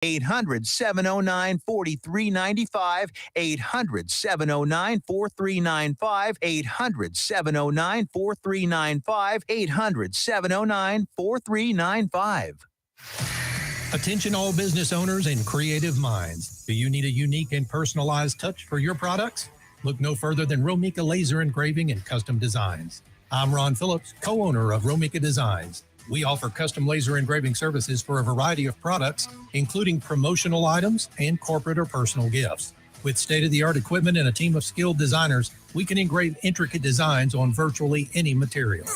800-709-4395. 800-709-4395. 800-709-4395. 800-709-4395. Attention all business owners and creative minds. Do you need a unique and personalized touch for your products? Look no further than Romika Laser Engraving and Custom Designs. I'm Ron Phillips, co-owner of Romika Designs. We offer custom laser engraving services for a variety of products, including promotional items and corporate or personal gifts. With state-of-the-art equipment and a team of skilled designers, we can engrave intricate designs on virtually any material.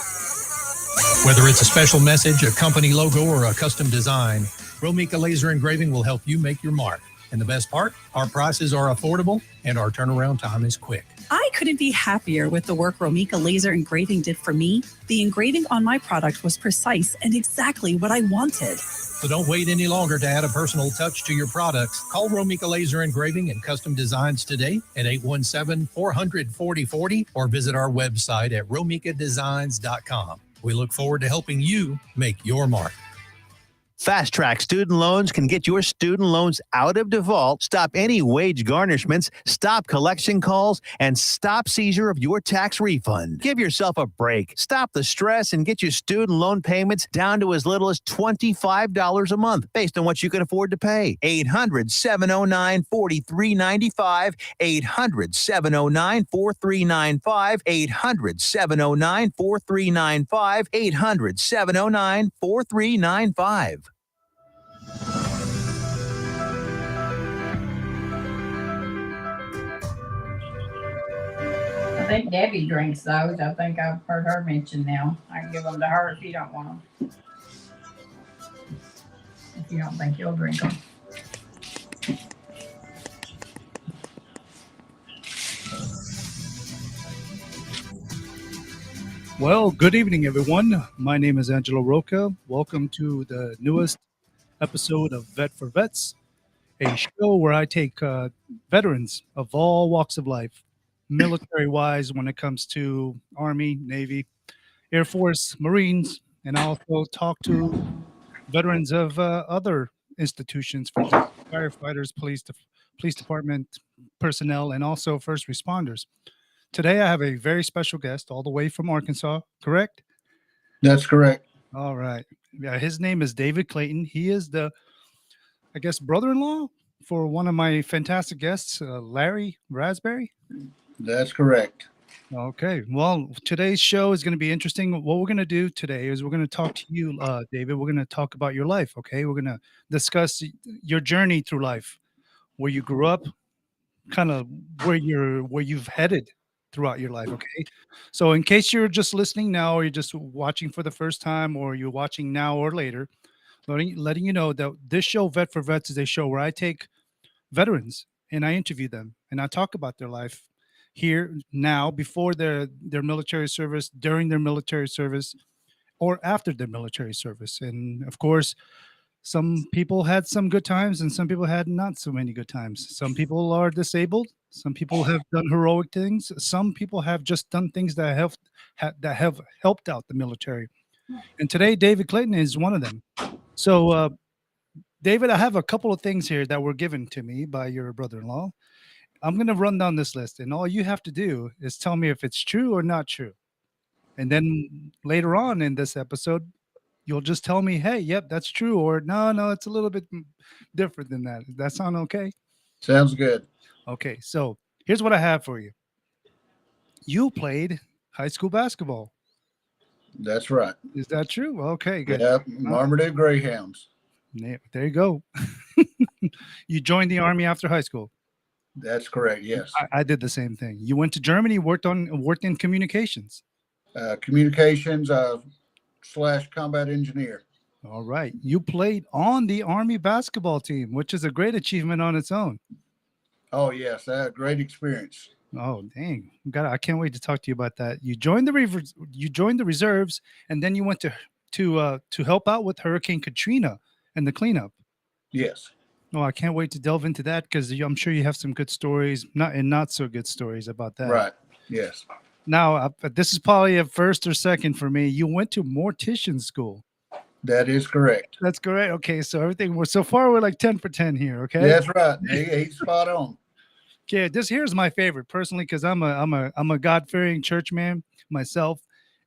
Whether it's a special message, a company logo, or a custom design, Romika Laser Engraving will help you make your mark. And the best part, our prices are affordable and our turnaround time is quick. I couldn't be happier with the work Romika Laser Engraving did for me. The engraving on my product was precise and exactly what I wanted. So don't wait any longer to add a personal touch to your products. Call Romika Laser Engraving and Custom Designs today at 817-400-4040 or visit our website at romikadesigns.com. We look forward to helping you make your mark. Fast Track Student Loans can get your student loans out of default, stop any wage garnishments, stop collection calls, and stop seizure of your tax refund. Give yourself a break. Stop the stress and get your student loan payments down to as little as $25 a month based on what you can afford to pay. 800-709-4395. 800-709-4395. 800-709-4395. 800-709-4395. I think Debbie drinks those. I think I've heard her mention now. I can give them to her if you don't want them. If you don't think you'll drink them. Well, good evening, everyone. My name is Angelo Rocha. Welcome to the newest episode of Vet for Vets, a show where I take veterans of all walks of life, military-wise when it comes to Army, Navy, Air Force, Marines, and I also talk to veterans of other institutions, for example, firefighters, police department personnel, and also first responders. Today, I have a very special guest all the way from Arkansas, correct? That's correct. All right. Yeah, his name is David Clayton. He is the, I guess, brother-in-law for one of my fantastic guests, Larry Raspberry. That's correct. Okay. Well, today's show is going to be interesting. What we're going to do today is we're going to talk to you, David. We're going to talk about your life, okay? We're going to discuss your journey through life, where you grew up, kind of where you've headed throughout your life, okay? So in case you're just listening now or you're just watching for the first time or you're watching now or later, letting you know that this show, Vet for Vets, is a show where I take veterans and I interview them and I talk about their life here, now, before their military service, during their military service, or after their military service. And of course, some people had some good times and some people had not so many good times. Some people are disabled. Some people have done heroic things. Some people have just done things that have helped out the military. And today, David Clayton is one of them. So, David, I have a couple of things here that were given to me by your brother-in-law. I'm going to run down this list, and all you have to do is tell me if it's true or not true. And then later on in this episode, you'll just tell me, hey, yep, that's true, or no, it's a little bit different than that. Does that sound okay? Sounds good. Okay, so here's what I have for you. You played high school basketball. That's right. Is that true? Okay, good. Yep, Marmaduke Greyhounds. There you go. You joined the Army after high school. That's correct, yes. I did the same thing. You went to Germany, worked in communications. Communications / combat engineer. All right. You played on the Army basketball team, which is a great achievement on its own. Oh, yes. That great experience. Oh, dang. I can't wait to talk to you about that. You joined the reserves, and then you went to help out with Hurricane Katrina and the cleanup. Yes. Oh, I can't wait to delve into that because I'm sure you have some good stories, not so good stories about that. Right. Yes. Now, this is probably a first or second for me. You went to mortician school. That is correct. That's correct. Okay, so everything we're so far we're like 10 for 10 here. Okay. That's right. He's spot on. Okay, this here's my favorite personally because I'm a God-fearing church man myself.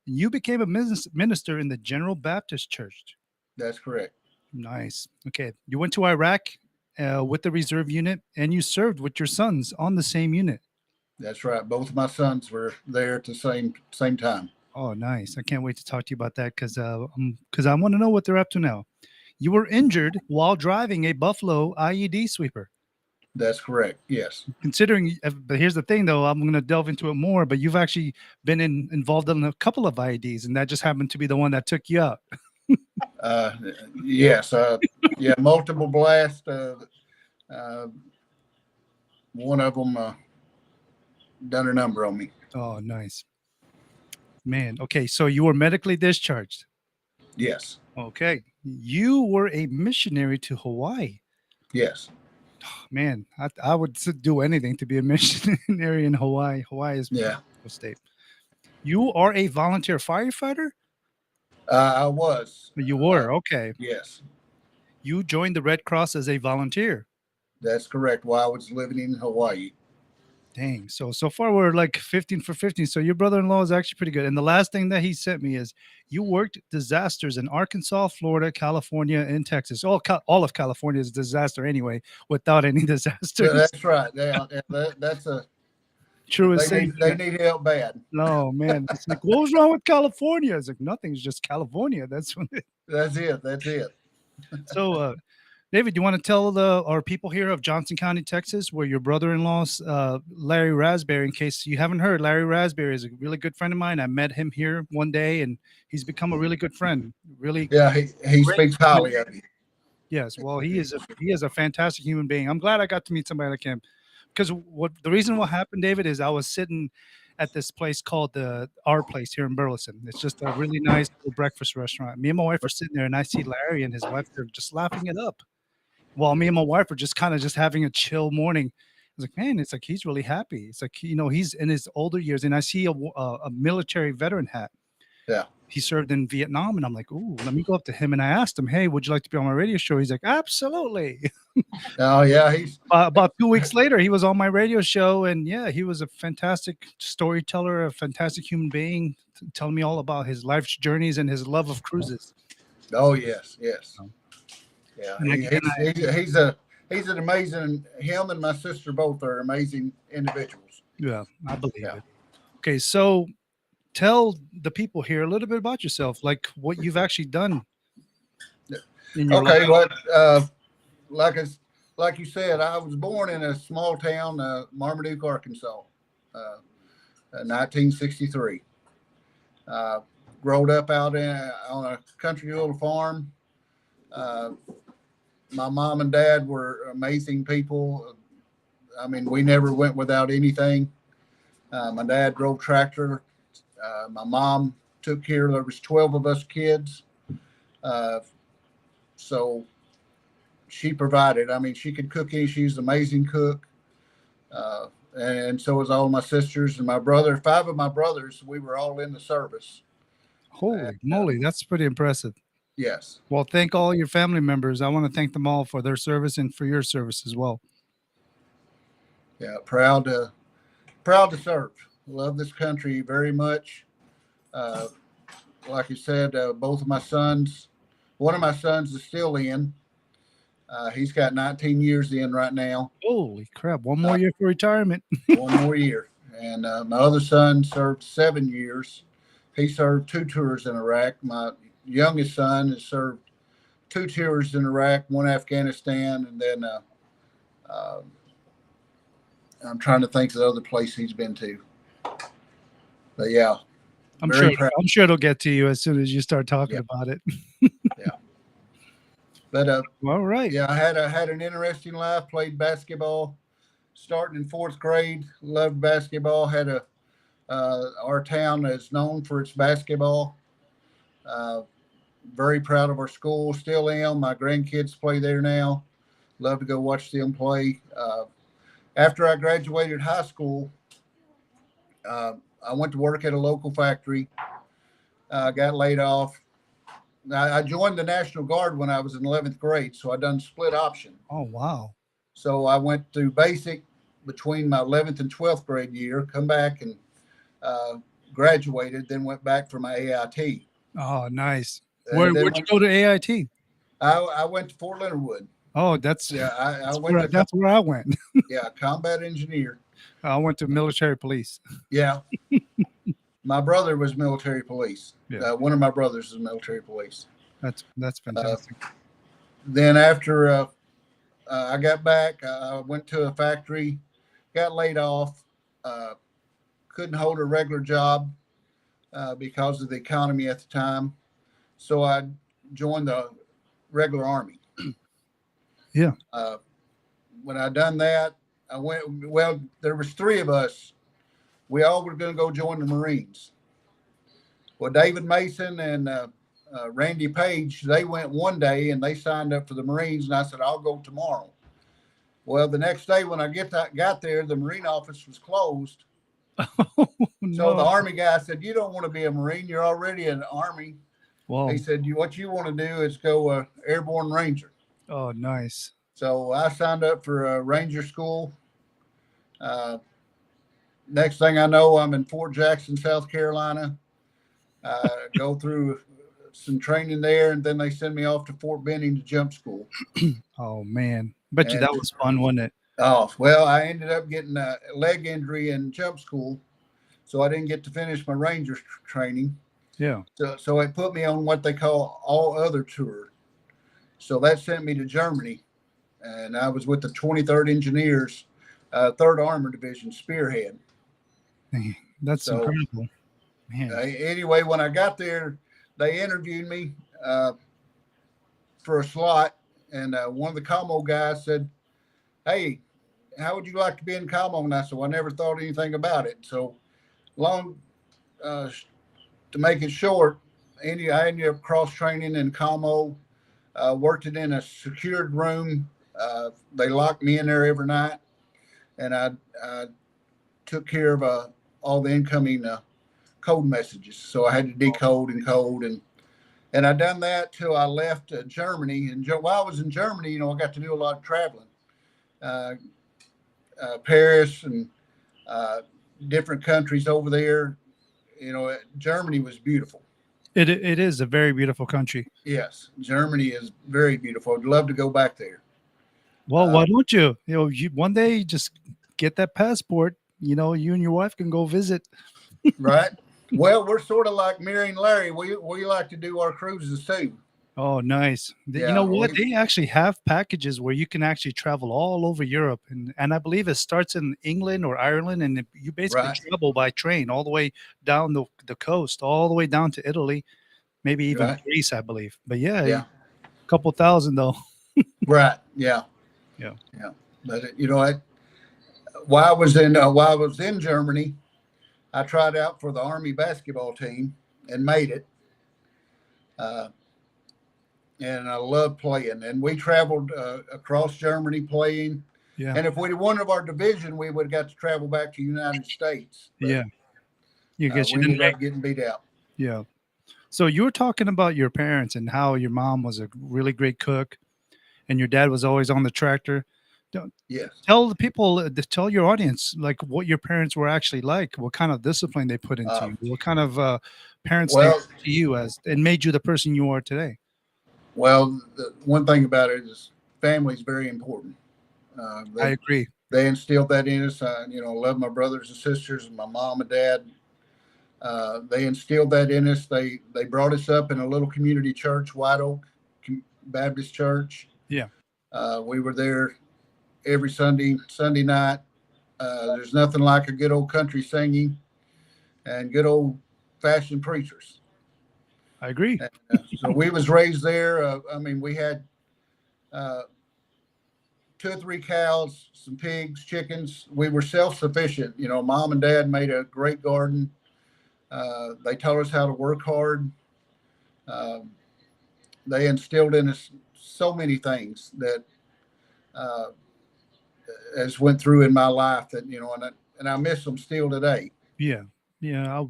You became a minister in the General Baptist Church. That's correct. Nice. Okay, you went to Iraq with the reserve unit, and you served with your sons on the same unit. That's right. Both of my sons were there at the same time. Oh, nice. I can't wait to talk to you about that because I want to know what they're up to now. You were injured while driving a Buffalo IED sweeper. That's correct. Yes. Considering, but here's the thing, though, I'm going to delve into it more. But you've actually been involved in a couple of IEDs, and that just happened to be the one that took you out. Yes. Yeah. Multiple blasts. One of them done a number on me. Oh, nice, man. Okay, so you were medically discharged. Yes. Okay, you were a missionary to Hawaii. Yes. Man, I would do anything to be a missionary in Hawaii. Hawaii is a Yeah. beautiful state. You are a volunteer firefighter? I was. You were, okay. Yes. You joined the Red Cross as a volunteer. That's correct. While I was living in Hawaii. Dang. So far we're like 15 for 15. So your brother-in-law is actually pretty good. And the last thing that he sent me is you worked disasters in Arkansas, Florida, California, and Texas. All of California is a disaster anyway, without any disasters. Yeah, that's right. That's a True. They need help bad. No, man. It's like, what was wrong with California? It's like nothing's just California. That's what That's it. So David, do you want to tell our people here of Johnson County, Texas, where your brother-in-law's Larry Raspberry, in case you haven't heard, Larry Raspberry is a really good friend of mine. I met him here one day, and he's become a really good friend. Really, Yeah, he speaks highly of you. Yes, well, he is a fantastic human being. I'm glad I got to meet somebody like him, because the reason what happened, David, is I was sitting at this place called Our Place here in Burleson. It's just a really nice little breakfast restaurant. Me and my wife are sitting there, and I see Larry and his wife. They're just laughing it up. While me and my wife are just kind of just having a chill morning. I was like, man, it's like he's really happy. It's like, he's in his older years, and I see a military veteran hat. Yeah. He served in Vietnam, and I'm like, ooh, let me go up to him. And I asked him, hey, would you like to be on my radio show? He's like, absolutely. Oh, yeah. He's about 2 weeks later, he was on my radio show, and yeah, he was a fantastic storyteller, a fantastic human being, telling me all about his life's journeys and his love of cruises. Oh, yes. Yeah, he's an amazing. Him and my sister both are amazing individuals. Yeah, I believe it. Okay, so tell the people here a little bit about yourself, like what you've actually done. In your life. Well, like you said, I was born in a small town, Marmaduke, Arkansas, 1963. Growed up out on a country little farm. My mom and dad were amazing people. I mean, we never went without anything. My dad drove tractor. My mom took care. There was 12 of us kids. So she provided. I mean, she could cook. She's an amazing cook. And so was all my sisters and my brother. 5 of my brothers, we were all in the service. Holy moly, that's pretty impressive. Yes. Well, thank all your family members. I want to thank them all for their service and for your service as well. Yeah, proud to serve. Love this country very much. Like you said, both of my sons. One of my sons is still in. He's got 19 years in right now. Holy crap! One more year for retirement. One more year. And my other son served 7 years. He served 2 tours in Iraq. My youngest son has served 2 tours in Iraq, 1 Afghanistan, and then I'm trying to think of the other place he's been to. But yeah, I'm sure it'll get to you as soon as you start talking about it. Yeah. But all right. Yeah, I had an interesting life. Played basketball, starting in 4th grade. Loved basketball. Had our town is known for its basketball. Very proud of our school. Still am. My grandkids play there now. Love to go watch them play. After I graduated high school, I went to work at a local factory. Got laid off. I joined the National Guard when I was in 11th grade, so I done split option. Oh, wow. So I went through basic between my 11th and 12th grade year, come back and graduated, then went back for my AIT. Oh, nice. And then Where'd you go to AIT? I went to Fort Leonard Wood. Oh, that's Yeah, I that's went to that's where I went. yeah, combat engineer. I went to military police. Yeah. My brother was military police. Yeah. One of my brothers is military police. That's fantastic. Then after I got back, I went to a factory, got laid off, couldn't hold a regular job because of the economy at the time. So I joined the regular Army. Yeah. When I done that, I went, well, there was three of us. We all were going to go join the Marines. Well, David Mason and Randy Page, they went one day and they signed up for the Marines, and I said, I'll go tomorrow. Well, the next day when I got there, the Marine office was closed. Oh, So the no. Army guy said, you don't want to be a Marine. You're already in the Army. Whoa. He said, what you want to do is go Airborne Ranger. Oh, nice. So I signed up for Ranger School. Next thing I know, I'm in Fort Jackson, South Carolina. Go through some training there, and then they send me off to Fort Benning to jump school. Oh, man. Bet you that was fun, wasn't it? Oh, well, I ended up getting a leg injury in jump school, so I didn't get to finish my Ranger training. Yeah. So it put me on what they call all other tour. So that sent me to Germany, and I was with the 23rd Engineers, 3rd Armored Division, Spearhead. That's So, incredible. Man. Anyway, when I got there, they interviewed me for a slot, and one of the commo guys said, hey, how would you like to be in commo? And I said, well, I never thought anything about it. So to make it short, I ended up cross-training in commo, worked it in a secured room. They locked me in there every night, and I took care of all the incoming code messages. So I had to decode and code, and I done that till I left Germany. And while I was in Germany, I got to do a lot of traveling, Paris and different countries over there. Germany was beautiful. It is a very beautiful country. Yes, Germany is very beautiful. I'd love to go back there. Well, why don't you? You one day just get that passport. You and your wife can go visit. Right. Well, we're sort of like Mary and Larry. We like to do our cruises too. Oh, nice. Yeah, You know what? They actually have packages where you can actually travel all over Europe. And I believe it starts in England or Ireland. And you basically Right. travel by train all the way down the coast, all the way down to Italy, maybe even Right. Greece, I believe. But yeah, Yeah. a couple thousand though. Right. Yeah. Yeah. Yeah. But while I was in Germany, I tried out for the Army basketball team and made it. And I loved playing. And we traveled across Germany playing. Yeah. And if we'd won of our division, we would have got to travel back to the United States. But, Yeah. You guess you we didn't ended make. up getting beat out. Yeah. So you were talking about your parents and how your mom was a really great cook and your dad was always on the tractor. Yes. Tell the people, tell your audience, like what your parents were actually like, what kind of discipline they put into you, what kind of parents they were to you and made you the person you are today. Well, the one thing about it is family is very important. I agree. They instilled that in us. I love my brothers and sisters and my mom and dad. They instilled that in us. They brought us up in a little community church, White Oak Baptist Church. Yeah. We were there every Sunday night. There's nothing like a good old country singing and good old fashioned preachers. I agree. So we was raised there. We had 2 or 3 cows, some pigs, chickens. We were self-sufficient. Mom and dad made a great garden. They taught us how to work hard. They instilled in us so many things that as went through in my life that, and I miss them still today. Yeah. Yeah.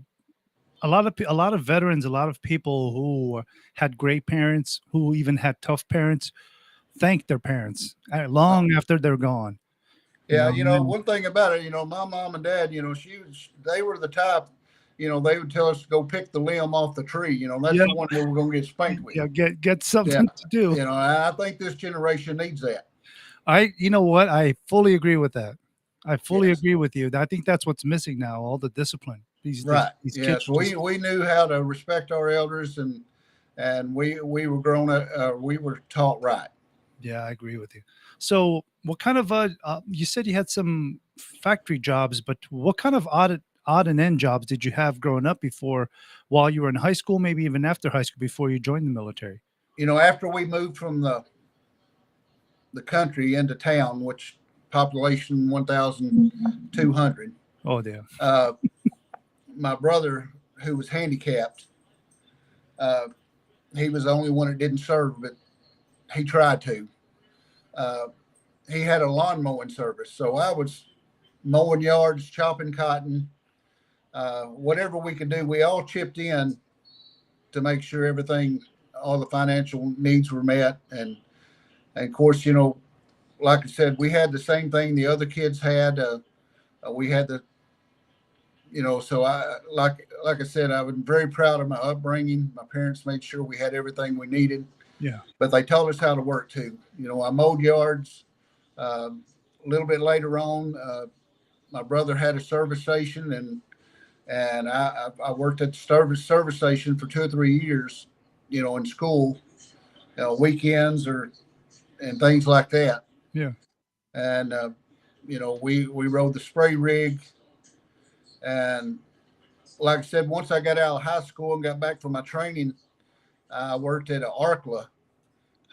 a lot of veterans, a lot of people who had great parents, who even had tough parents, thank their parents long after they're gone. Yeah, And one thing about it, my mom and dad, they were the type, they would tell us to go pick the limb off the tree. That's yeah, the one we were going to get spanked with. yeah, get Yeah. something to do. I think this generation needs that. You know what? I fully agree with that. I fully Yes. agree with you. I think that's what's missing now, all the discipline. Right. These kids Yes. just, We knew how to respect our elders, and we were grown up, we were taught right. yeah, I agree with you. So, what kind of you said you had some factory jobs, but what kind of odd and end jobs did you have growing up before, while you were in high school, maybe even after high school, before you joined the military? After we moved from the country into town, which population 1,200, Oh, yeah. my brother, who was handicapped, he was the only one that didn't serve, but he tried to. Uh, he had a lawn mowing service, so I was mowing yards, chopping cotton, whatever we could do. We all chipped in to make sure all the financial needs were met, and of course, like I said, we had the same thing the other kids had. We had so like I said, I was very proud of my upbringing. My parents made sure we had everything we needed. Yeah. But they taught us how to work too. I mowed yards. A little bit later on, my brother had a service station, and I worked at the service station for 2 or 3 years. In school, weekends and things like that. Yeah. And we rode the spray rig, and like I said, once I got out of high school and got back from my training, I worked at an Arkla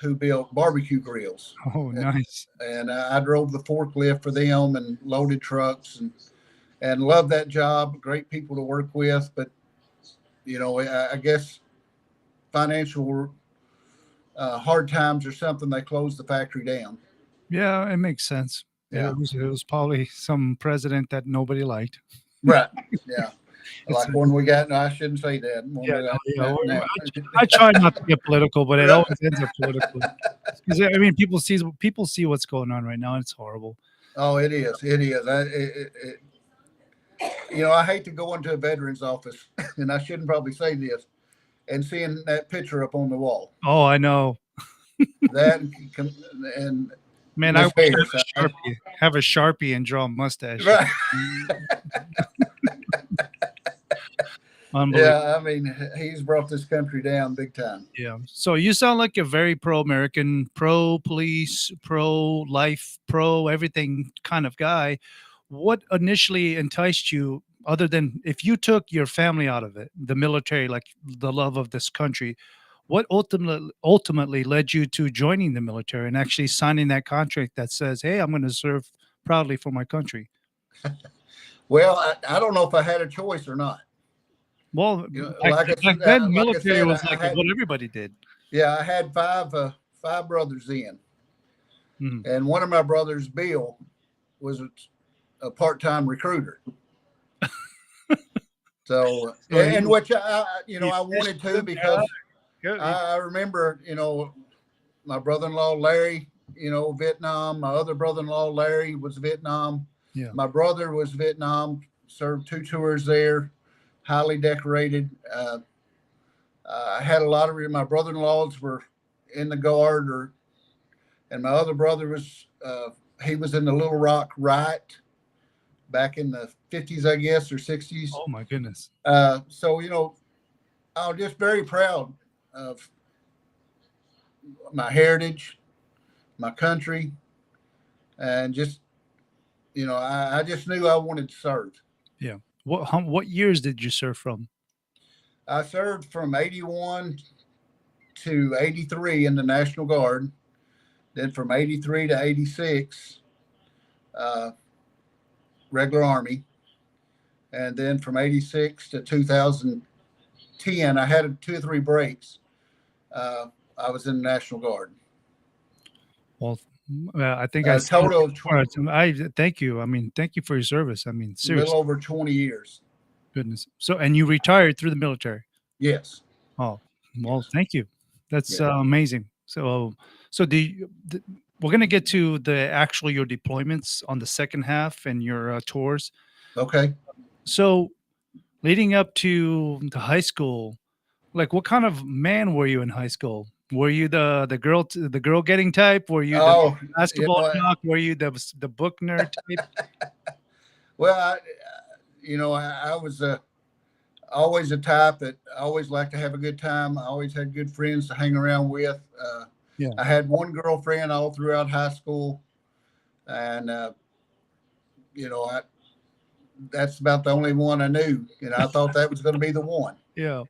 who built barbecue grills. Oh, nice. And I drove the forklift for them and loaded trucks, and loved that job. Great people to work with, but I guess financial hard times or something, they closed the factory down. Yeah, it makes sense. Yeah. It was probably some president that nobody liked. Right. Yeah. It's Like when we got, no, I shouldn't say that. When Yeah, we got, no, yeah. now. I try not to get political, but it always ends up political. 'Cause, I mean, people see what's going on right now, and it's horrible. Oh, it is. It is. I hate to go into a veteran's office, and I shouldn't probably say this, and seeing that picture up on the wall. Oh, I know. That and Man, I Miss wish I Harris, have a Sharpie and draw a mustache. right. Unbelievable. Yeah, I mean, he's brought this country down big time. Yeah. So you sound like a very pro-American, pro-police, pro-life, pro-everything kind of guy. What initially enticed you, other than if you took your family out of it, the military, like the love of this country, what ultimately led you to joining the military and actually signing that contract that says, "Hey, I'm going to serve proudly for my country"? Well, I don't know if I had a choice or not. Well, Like back then, military was like what everybody did. Yeah, I had five brothers in, Mhm. and one of my brothers, Bill, was a part-time recruiter. So, So and he- which I wanted to, because Good. I remember, my brother-in-law Larry, Vietnam. My other brother-in-law Larry was Vietnam. Yeah. My brother was Vietnam, served 2 tours there, highly decorated. I had a lot of my brother-in-laws were in the guard, and my other brother was he was in the Little Rock Riot back in the 50s, I guess, or 60s. Oh my goodness. So I was just very proud of my heritage, my country, and just I just knew I wanted to serve. Yeah. What years did you serve from? I served from 81 to 83 in the National Guard. Then from 83 to 86, regular Army. And then from 86 to 2010, I had 2 or 3 breaks. I was in the National Guard. Well, I think A total of I thank you. I mean, thank you for your service. I mean, a seriously. little over 20 years. Goodness. So, and you retired through the military. Yes. Oh, well, Yes. thank you. That's Yeah. amazing. So we're gonna get to the actual your deployments on the second half and your tours. Okay. So, leading up to the high school, like what kind of man were you in high school? Were you the girl getting type? Were you the Oh, you basketball know, jock? Were you the book nerd type? well, I was always a type that I always liked to have a good time. I always had good friends to hang around with. Yeah. I had one girlfriend all throughout high school, and that's about the only one I knew. I thought that was going to be the one. Yeah.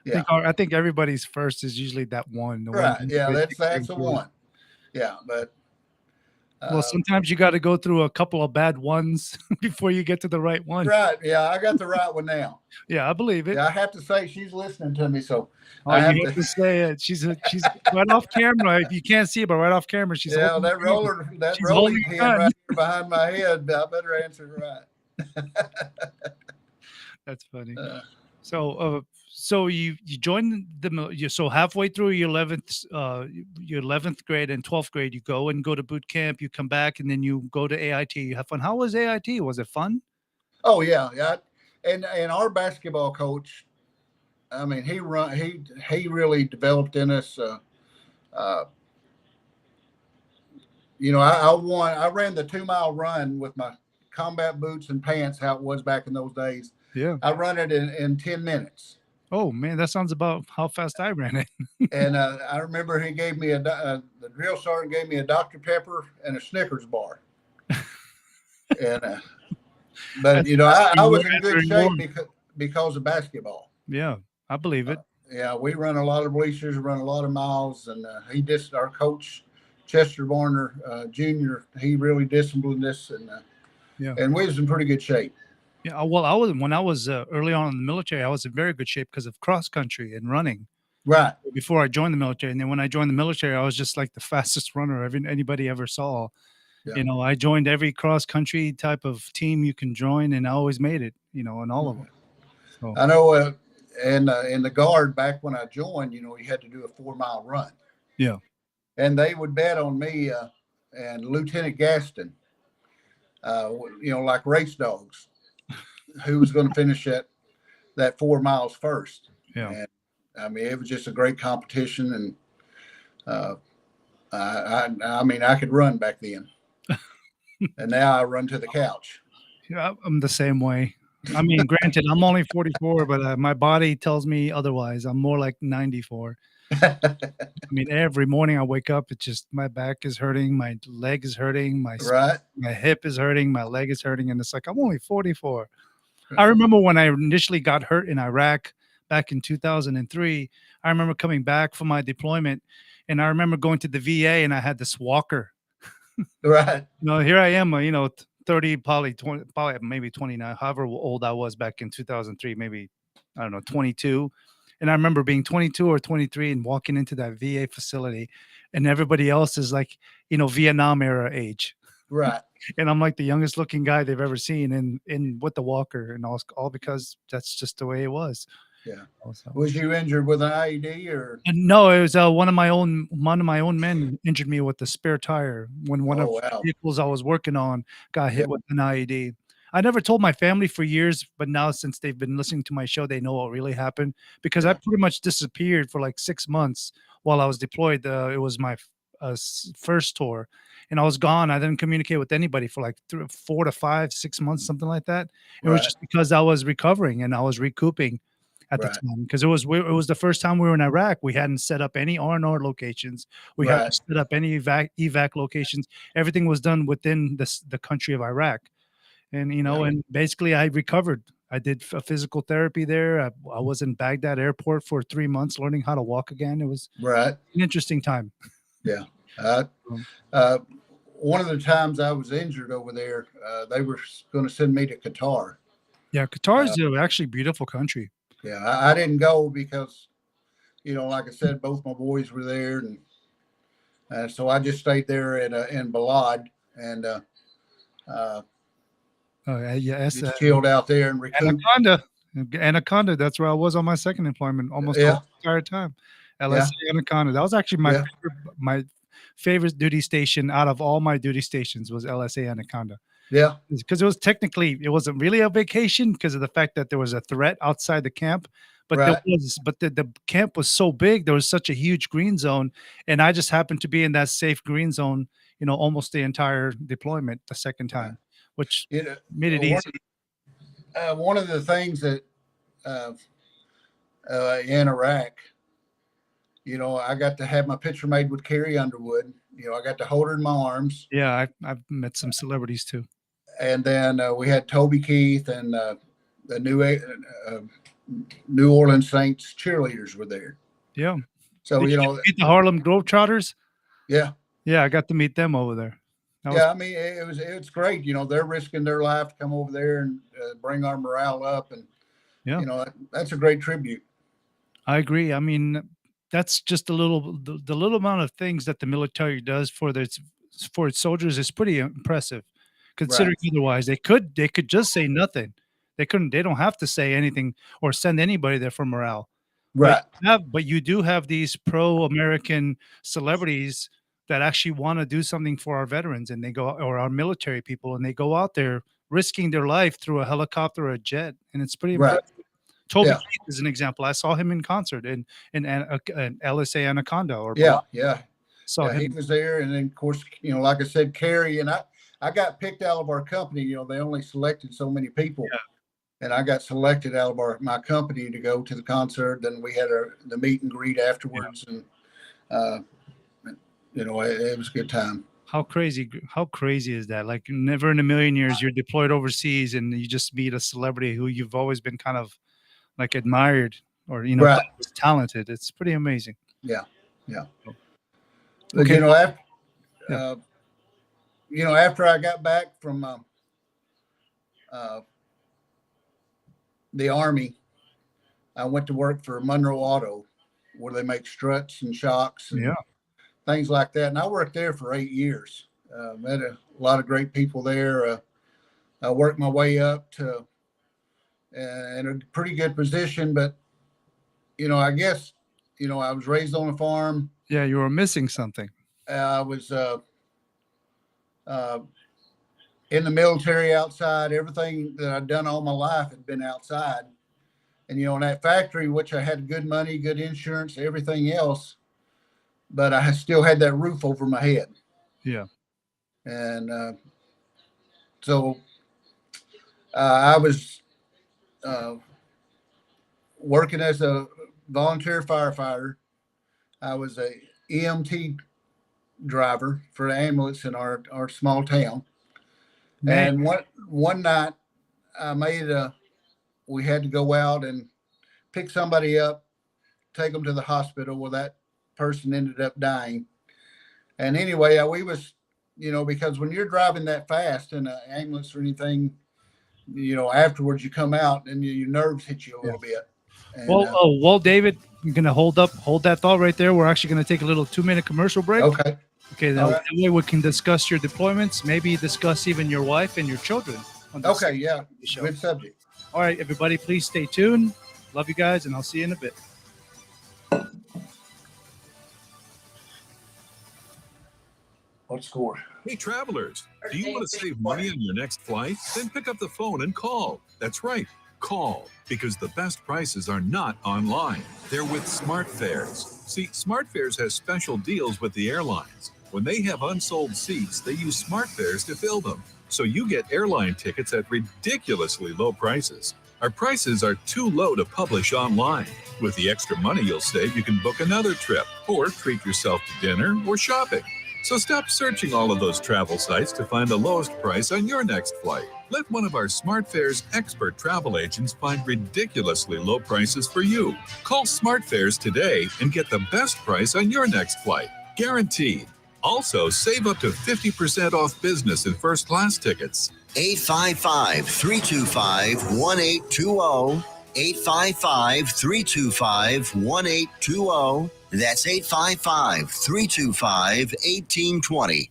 Yeah. I think everybody's first is usually that one. The one Right. that Yeah. they That's think that's they the enjoy. one. Yeah. But Well, sometimes you got to go through a couple of bad ones before you get to the right one. right. Yeah. I got the right one now. Yeah, I believe it. Yeah. I have to say she's listening to me, so Oh, I you have have to. to say it. She's right off camera. If you can't see it, but right off camera, she's Yeah. holding That the gun. that She's rolling holding a pin gun. right here behind my head. I better answer right. That's funny. Uh, So you joined so halfway through your 11th grade and 12th grade, you go to boot camp, you come back, and then you go to AIT. You have fun. How was AIT? Was it fun? oh yeah. Yeah. And our basketball coach, I mean, he really developed in us. I ran the 2 mile run with my combat boots and pants, how it was back in those days. Yeah. I run it in 10 minutes. Oh man, that sounds about how fast I ran it. And I remember he gave me the drill sergeant gave me a Dr. Pepper and a Snickers bar. And but I was in good shape because of basketball. Yeah, I believe it. Yeah, we run a lot of bleachers, run a lot of miles, and our coach, Chester Varner Jr. He really disciplined us, and we was in pretty good shape. Yeah, well, when I was early on in the military, I was in very good shape because of cross country and running. Right. Before I joined the military, and then when I joined the military, I was just like the fastest runner anybody ever saw. Yeah. I joined every cross country type of team you can join, and I always made it. In all of them. So. I know. And in the Guard back when I joined, you had to do a 4 mile run. Yeah. And they would bet on me and Lieutenant Gaston, like race dogs, who was going to finish that 4 miles first. Yeah. And I mean, it was just a great competition. And I mean, I could run back then. And now I run to the couch. Yeah, I'm the same way. I mean, granted, I'm only 44, but my body tells me otherwise. I'm more like 94. I mean, every morning I wake up, it's just my back is hurting, my leg is hurting, my hip is hurting, my leg is hurting, and it's like I'm only 44. I remember when I initially got hurt in Iraq back in 2003. I remember coming back from my deployment, and I remember going to the VA, and I had this walker. Right. Here I am, 30, probably 20, probably maybe 29, however old I was back in 2003, maybe, I don't know, 22. And I remember being 22 or 23 and walking into that VA facility, and everybody else is like, Vietnam era age. Right. And I'm like the youngest looking guy they've ever seen in with the walker, and all because that's just the way it was. Yeah. Also. Was you injured with an IED or? No, it was one of my own men injured me with the spare tire when one of the vehicles I was working on got hit with an IED. I never told my family for years, but now since they've been listening to my show, they know what really happened because I pretty much disappeared for like 6 months while I was deployed. It was my first tour, and I was gone. I didn't communicate with anybody for like 4 to 5, 6 months, something like that. It was just because I was recovering and I was recouping at the time, because it was the first time we were in Iraq. We hadn't set up any R&R locations. We hadn't set up any evac locations. Everything was done within the country of Iraq. And, and basically I recovered. I did a physical therapy there. I was in Baghdad airport for 3 months learning how to walk again. It was an interesting time. Yeah. One of the times I was injured over there, they were going to send me to Qatar. Yeah, Qatar is actually a beautiful country. Yeah, I didn't go because, like I said, both my boys were there, and so I just stayed there in Balad and just chilled out there and recouped. Anaconda. Anaconda. That's where I was on my second employment almost the Yeah. whole entire time. LSA Anaconda. That was actually Yeah. my favorite duty station out of all my duty stations was LSA Anaconda. Yeah. Because it wasn't really a vacation because of the fact that there was a threat outside the camp. But Right. the camp was so big, there was such a huge green zone, and I just happened to be in that safe green zone, almost the entire deployment the second time, which You know, made it easy. one of the things that in Iraq, I got to have my picture made with Carrie Underwood. I got to hold her in my arms. Yeah, I've met some celebrities too. And then we had Toby Keith and the New Orleans Saints cheerleaders were there. Yeah. So, Did you meet the Harlem Globetrotters? Yeah. Yeah, I got to meet them over there. I mean, it's great. They're risking their life to come over there and bring our morale up. And, that's a great tribute. I agree. I mean, that's just the little amount of things that the military does for its soldiers is pretty impressive. Considering otherwise, they could just say nothing. They don't have to say anything or send anybody there for morale. Right. But you do have these pro-American celebrities that actually want to do something for our veterans, and or our military people, and they go out there risking their life through a helicopter or a jet, and it's pretty impressive. Toby Keith is an example. I saw him in concert in LSA Anaconda. So he was there, and then of course, like I said, Carrie and I got picked out of our company. They only selected so many people. Yeah. And I got selected out of my company to go to the concert. Then we had the meet and greet afterwards, and it was a good time. How crazy is that? Like, never in a million years you're deployed overseas and you just meet a celebrity who you've always been kind of like admired or was talented. It's pretty amazing. Yeah. Okay. After I got back from the Army, I went to work for Monroe Auto, where they make struts and shocks and things like that. And I worked there for 8 years. Met a lot of great people there. I worked my way up to in a pretty good position, but I guess I was raised on a farm. Yeah, you were missing something. I was in the military outside. Everything that I'd done all my life had been outside. And, in that factory, which I had good money, good insurance, everything else, but I still had that roof over my head. Yeah. And so I was working as a volunteer firefighter. I was a EMT driver for the ambulance in our small town. Man. And one night we had to go out and pick somebody up, take them to the hospital where that person ended up dying. And anyway, we was, because when you're driving that fast in an ambulance or anything, afterwards you come out and your nerves hit you a little bit. And, well, David, I'm going to hold that thought right there. We're actually going to take a little 2-minute commercial break. Okay, that way we can discuss your deployments, maybe discuss even your wife and your children. Okay, yeah, good subject. All right, everybody, please stay tuned. Love you guys, and I'll see you in a bit. What score? Hey, travelers, do you want to save money on your next flight? Then pick up the phone and call. That's right, call, because the best prices are not online. They're with SmartFares. See, SmartFares has special deals with the airlines. When they have unsold seats, they use SmartFares to fill them. So you get airline tickets at ridiculously low prices. Our prices are too low to publish online. With the extra money you'll save, you can book another trip or treat yourself to dinner or shopping. So stop searching all of those travel sites to find the lowest price on your next flight. Let one of our SmartFares expert travel agents find ridiculously low prices for you. Call SmartFares today and get the best price on your next flight. Guaranteed. Also, save up to 50% off business and first class tickets. 855-325-1820. 855-325-1820. That's 855-325-1820.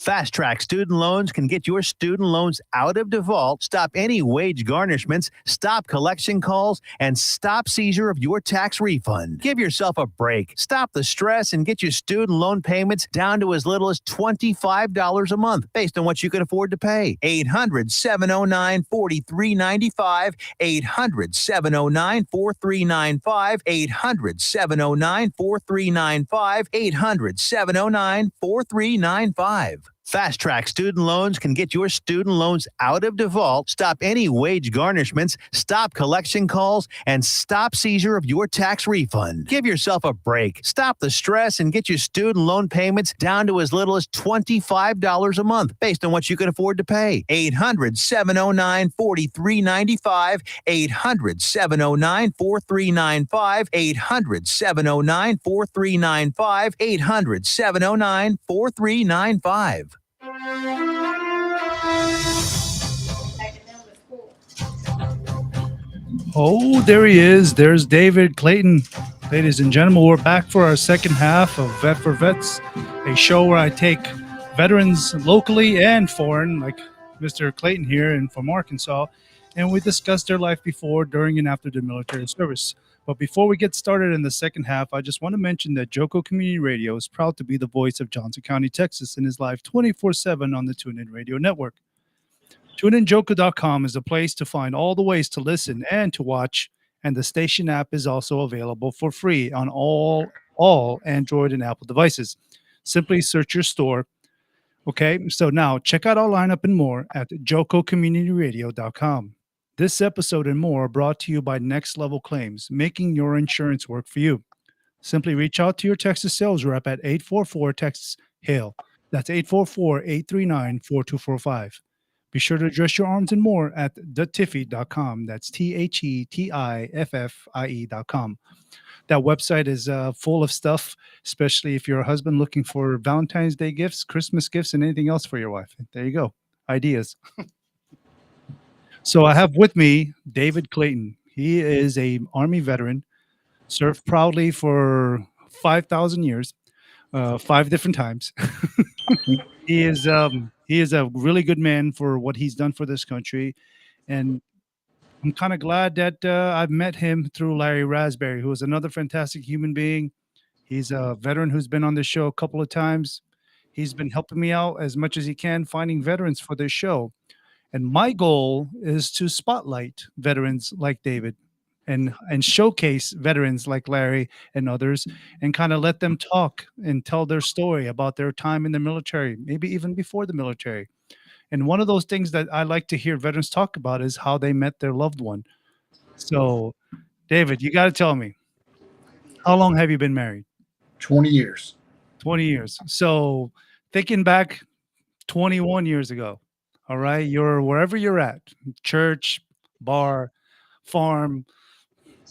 Fast Track Student Loans can get your student loans out of default, stop any wage garnishments, stop collection calls, and stop seizure of your tax refund. Give yourself a break. Stop the stress and get your student loan payments down to as little as $25 a month based on what you can afford to pay. 800-709-4395. 800-709-4395. 800-709-4395. 800-709-4395. Fast Track Student Loans can get your student loans out of default, stop any wage garnishments, stop collection calls, and stop seizure of your tax refund. Give yourself a break. Stop the stress and get your student loan payments down to as little as $25 a month based on what you can afford to pay. 800-709-4395. 800-709-4395. 800-709-4395. 800-709-4395. Oh, there he is. There's David Clayton. Ladies and gentlemen, we're back for our second half of Vet for Vets, a show where I take veterans locally and foreign, like Mr. Clayton here and from Arkansas, and we discuss their life before, during, and after their military service. But before we get started in the second half, I just want to mention that Joco Community Radio is proud to be the voice of Johnson County, Texas, and is live 24/7 on the TuneIn Radio Network. TuneInJoco.com is a place to find all the ways to listen and to watch, and the station app is also available for free on all Android and Apple devices. Simply search your store. Okay, so now check out our lineup and more at JocoCommunityRadio.com. This episode and more are brought to you by Next Level Claims, making your insurance work for you. Simply reach out to your Texas sales rep at 844-TEXAS-HAIL. That's 844-839-4245. Be sure to address your arms and more at thetiffy.com. That's THETIFFIE.com. That website is full of stuff, especially if you're a husband looking for Valentine's Day gifts, Christmas gifts, and anything else for your wife. There you go. Ideas. So I have with me David Clayton. He is a Army veteran, served proudly for 5,000 years, 5 different times. He is a really good man for what he's done for this country, and I'm kind of glad that I've met him through Larry Raspberry, who is another fantastic human being. He's a veteran who's been on this show a couple of times. He's been helping me out as much as he can finding veterans for this show. And my goal is to spotlight veterans like David and showcase veterans like Larry and others, and kind of let them talk and tell their story about their time in the military, maybe even before the military. And one of those things that I like to hear veterans talk about is how they met their loved one. So, David, you got to tell me, how long have you been married? 20 years. 20 years. So, thinking back 21 years ago, all right, you're wherever you're at, church, bar, farm,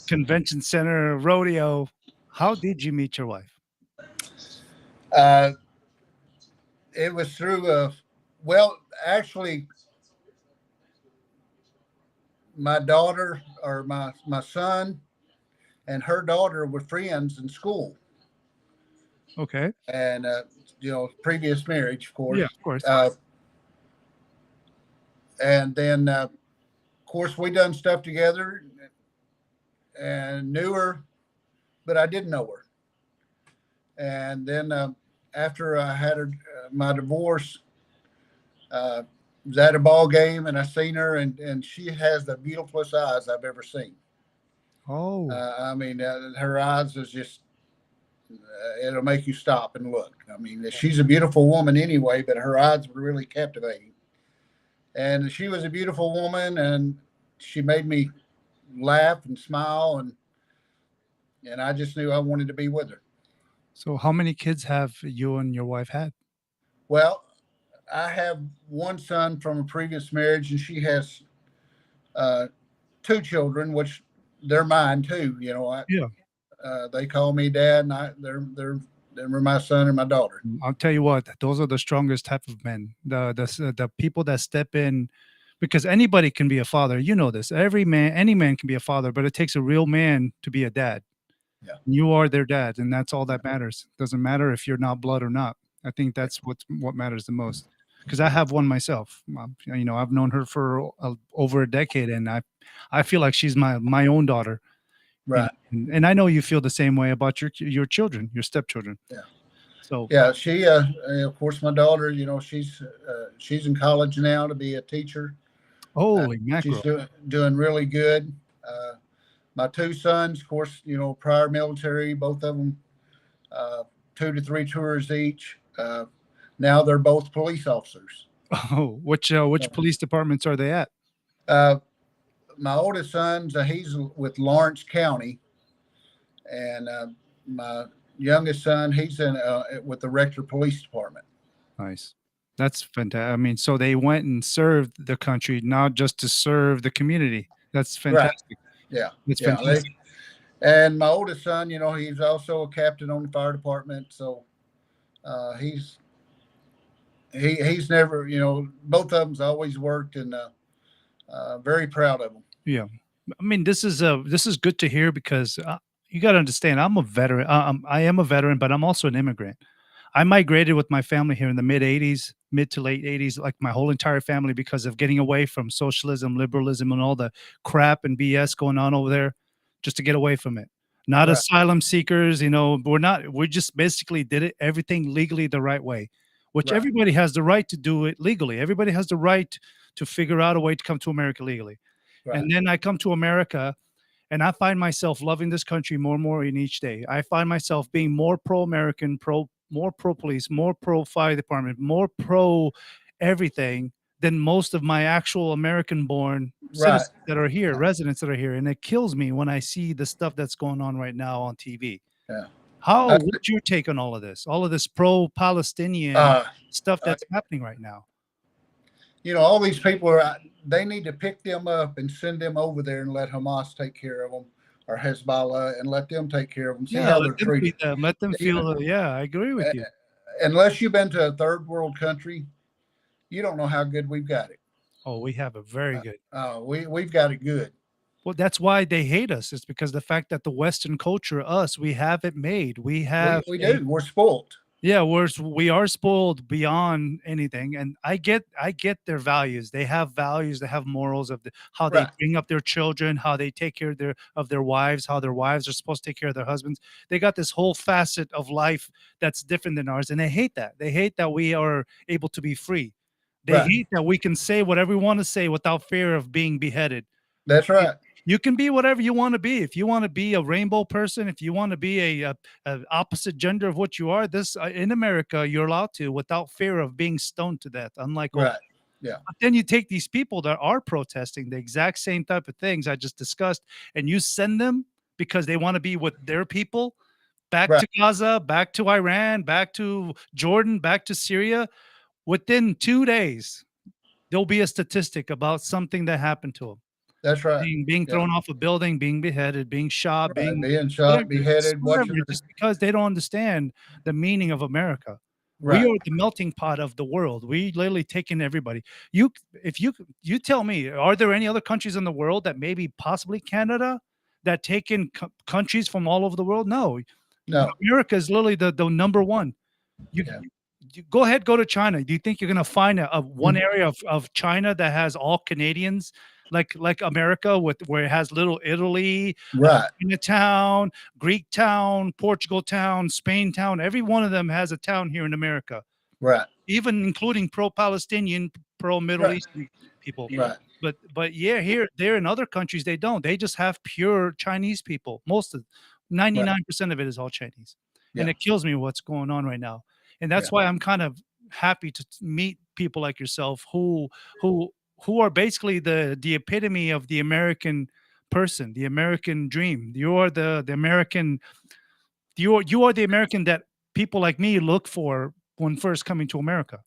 convention center, rodeo. How did you meet your wife? It was through actually, my daughter, or my son and her daughter were friends in school. Okay. And previous marriage, of course. Yeah, of course. And then of course we done stuff together and knew her, but I didn't know her. And then after I had my divorce, was at a ball game and I seen her, and she has the beautifulest eyes I've ever seen. Oh, I mean, her eyes is just, it'll make you stop and look. I mean, she's a beautiful woman anyway, but her eyes were really captivating. And she was a beautiful woman, and she made me laugh and smile, and I just knew I wanted to be with her. so how many kids have you and your wife had? Well, I have one son from a previous marriage, and she has 2 children, which they're mine too. Yeah. They call me dad, and they're my son and my daughter. I'll tell you what, those are the strongest type of men. The people that step in, because anybody can be a father. You know this. Any man can be a father, but it takes a real man to be a dad. Yeah. You are their dad, and that's all that matters. Doesn't matter if you're not blood or not. I think that's what matters the most. Because I have one myself. I've known her for over a decade, and I feel like she's my own daughter. Right. And I know you feel the same way about your children, your stepchildren. Yeah. So Yeah, she, of course, my daughter, she's in college now to be a teacher. holy She's mackerel! doing really good. My two sons, of course, prior military, both of them, 2 to 3 tours each. Now they're both police officers. Oh, which police departments are they at? Uh, my oldest son's he's with Lawrence County, and my youngest son he's in with the Rector Police Department. Nice. That's fantastic. I mean, so they went and served the country, not just to serve the community. That's fantastic. Yeah, It's yeah. fantastic. And my oldest son, he's also a captain on the fire department, so he's never, both of them's always worked, and very proud of them. Yeah. I mean, this is good to hear because you got to understand, I'm a veteran. I am a veteran, but I'm also an immigrant. I migrated with my family here in the mid to late 80s, like my whole entire family, because of getting away from socialism, liberalism, and all the crap and BS going on over there, just to get away from it. Not Right. asylum seekers, we just basically did it everything legally the right way, which Right. everybody has the right to do it legally. Everybody has the right to figure out a way to come to America legally. Right. And then I come to America and I find myself loving this country more and more in each day. I find myself being more pro-American, more pro-police, more pro-fire department, more pro everything than most of my actual American-born citizens that are here, residents that are here. And it kills me when I see the stuff that's going on right now on TV. Yeah. What's your take on all of this? All of this pro-Palestinian stuff that's happening right now? All these people they need to pick them up and send them over there and let Hamas take care of them, or Hezbollah, and let them take care of them. See how they're treated. Let them feel. Yeah, I agree with you. Unless you've been to a third world country, you don't know how good we've got it. Oh, we have it very good. We've got it good. Well, that's why they hate us. It's because the fact that the Western culture, we have it made. We have. We do. We're spoiled. Yeah, we are spoiled beyond anything, and I get their values. They have values. They have morals of how they bring up their children, how they take care of their wives, how their wives are supposed to take care of their husbands. They got this whole facet of life that's different than ours, and they hate that. They hate that we are able to be free. They hate that we can say whatever we want to say without fear of being beheaded. That's right. You can be whatever you want to be. If you want to be a rainbow person, if you want to be a opposite gender of what you are, in America, you're allowed to without fear of being stoned to death. Unlike yeah. But then you take these people that are protesting the exact same type of things I just discussed, and you send them because they want to be with their people back to Gaza, back to Iran, back to Jordan, back to Syria. Within 2 days, there'll be a statistic about something that happened to them. That's right. Being thrown off a building, being beheaded, being shot, being shot, beheaded, just because they don't understand the meaning of America. Right. We are the melting pot of the world. We literally take in everybody. You tell me, are there any other countries in the world that maybe possibly Canada that take in countries from all over the world? No. America is literally the number one. You go ahead, go to China. Do you think you're going to find one area of China that has all Canadians? Like America, where it has little Italy, Chinatown, Greek town, Portugal town, Spain town. Every one of them has a town here in America, right? Even including pro-Palestinian, pro-Middle Eastern people. Right. But here, there in other countries they don't. They just have pure Chinese people. 99% of it is all Chinese, and it kills me what's going on right now. And that's why I'm kind of happy to meet people like yourself who are basically the epitome of the American person, the American dream. You are the American. You are the American that people like me look for when first coming to America.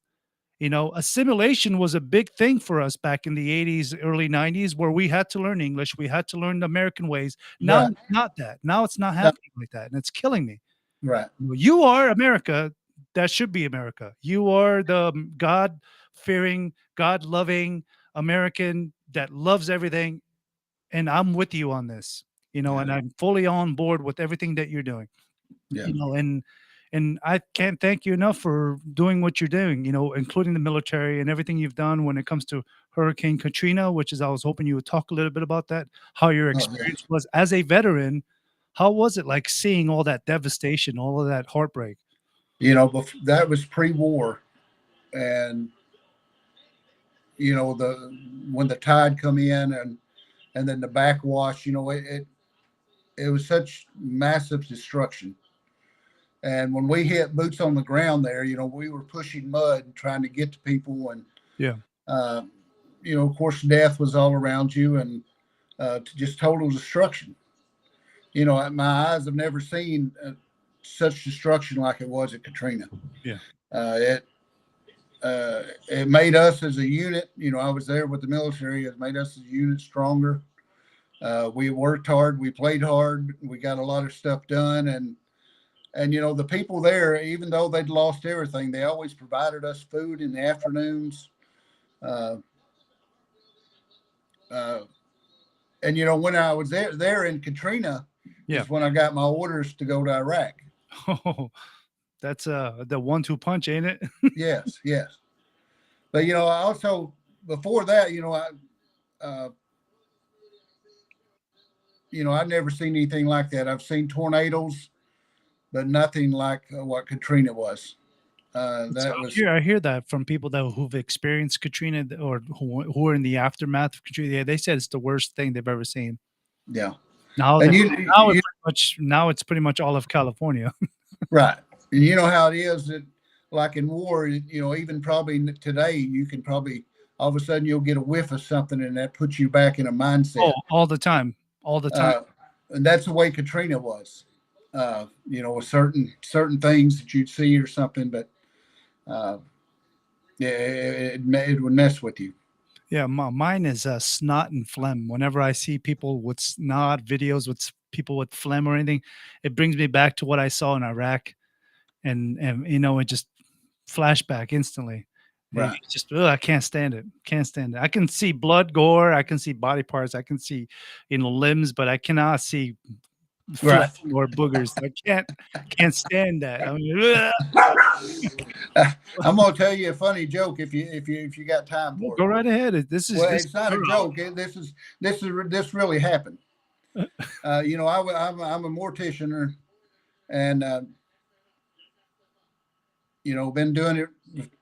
Assimilation was a big thing for us back in the 80s, early 90s, where we had to learn English. We had to learn the American ways. Now, it's not that. Now it's not happening like that, and it's killing me. Right. You are America. That should be America. You are the God-fearing, God-loving American that loves everything, and I'm with you on this. And I'm fully on board with everything that you're doing. Yeah. And And I can't thank you enough for doing what you're doing, including the military and everything you've done when it comes to Hurricane Katrina, which is, I was hoping you would talk a little bit about that, how your Oh, yeah. experience was as a veteran. How was it like seeing all that devastation, all of that heartbreak? That was pre-war, and when the tide come in and then the backwash, it was such massive destruction. And when we hit boots on the ground there, we were pushing mud and trying to get to people, and Yeah. of course, death was all around you, and just total destruction. My eyes have never seen such destruction like it was at Katrina. Yeah. It made us as a unit. I was there with the military. It made us as a unit stronger. We worked hard. We played hard. We got a lot of stuff done, and the people there, even though they'd lost everything, they always provided us food in the afternoons. And when I was there in Katrina, is when I got my orders to go to Iraq. Oh, that's the 1-2 punch, ain't it? Yes. But I also, before that, I've never seen anything like that. I've seen tornadoes, but nothing like what Katrina was. I hear that from people who've experienced Katrina or who are in the aftermath of Katrina. Yeah, they said it's the worst thing they've ever seen. Yeah. Now it's pretty much all of California. Right. And you know how it is that, like in war, even probably today, you can probably all of a sudden you'll get a whiff of something, and that puts you back in a mindset. Oh, all the time. And that's the way Katrina was. With certain things that you'd see or something, but it would mess with you. Yeah, mine is snot and phlegm. Whenever I see people with snot, videos with people with phlegm or anything, it brings me back to what I saw in Iraq, and it just flashback instantly. Right. It's just I can't stand it. I can see blood, gore. I can see body parts. I can see limbs, but I cannot see Right. or boogers. I can't stand that. I mean, I'm gonna tell you a funny joke if you got time for it. Go right ahead. It's not a joke. This really happened. I'm a mortician, and been doing it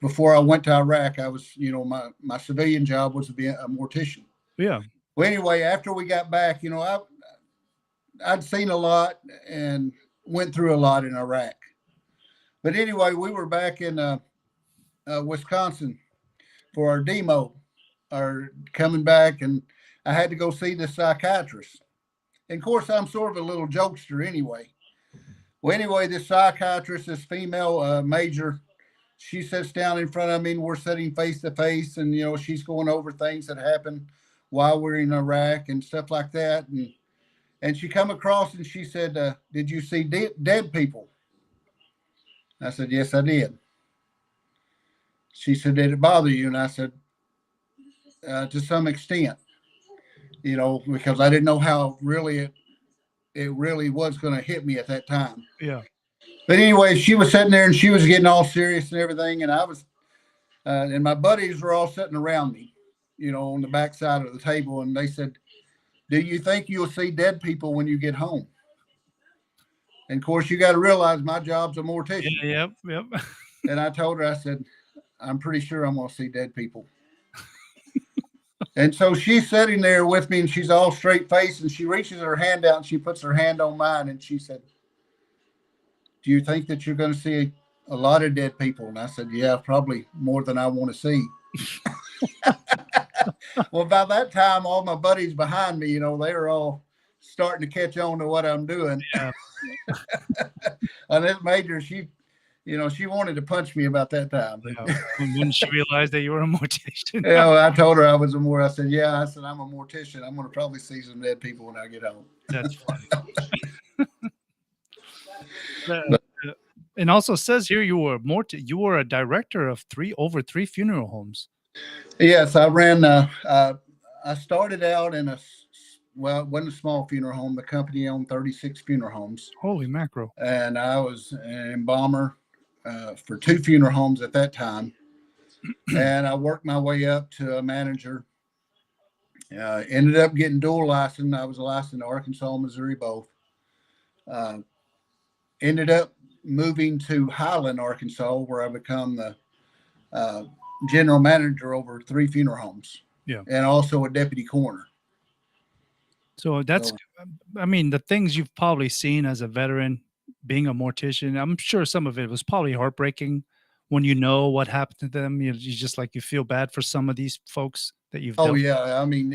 before I went to Iraq. I was, my civilian job was to be a mortician. Yeah. Well, anyway, after we got back, I'd seen a lot and went through a lot in Iraq. But anyway, we were back in Wisconsin for our demo, or coming back, and I had to go see the psychiatrist. And of course, I'm sort of a little jokester anyway. Well, anyway, this psychiatrist, this female major, she sits down in front of me, and we're sitting face to face, and she's going over things that happened while we're in Iraq and stuff like that. And she come across and she said, "Did you see dead people?" I said, "Yes, I did." She said, "Did it bother you?" And I said, "To some extent, because I didn't know how really it really was going to hit me at that time." Yeah. But anyway, she was sitting there and she was getting all serious and everything. And I was, and my buddies were all sitting around me, on the back side of the table. And they said, "Do you think you'll see dead people when you get home?" And of course, you got to realize my job's a mortician. Yeah, yep. And I told her, I said, "I'm pretty sure I'm going to see dead people." And so she's sitting there with me, and she's all straight faced, and she reaches her hand out and she puts her hand on mine, and she said, "Do you think that you're going to see a lot of dead people?" And I said, "Yeah, probably more than I want to see." Well, by that time, all my buddies behind me, they were all starting to catch on to what I'm doing. Yeah. And this major, she wanted to punch me about that time. Yeah. When she realized that you were a mortician. Yeah, I told her I was I said, "Yeah," I said, "I'm a mortician. I'm going to probably see some dead people when I get home." That's funny. And also says here you were a director of over three funeral homes. Yes, I ran. I started out in well, it wasn't a small funeral home. The company owned 36 funeral homes. Holy mackerel. And I was an embalmer for 2 funeral homes at that time. And I worked my way up to a manager. Ended up getting dual licensed. I was licensed in Arkansas, Missouri, both. Uh, Ended up moving to Highland, Arkansas, where I become the general manager over 3 funeral homes. Yeah. And also a deputy coroner. So that's, So, I mean, the things you've probably seen as a veteran, being a mortician, I'm sure some of it was probably heartbreaking when you know what happened to them. You just like, you feel bad for some of these folks that you've oh dealt yeah, I mean,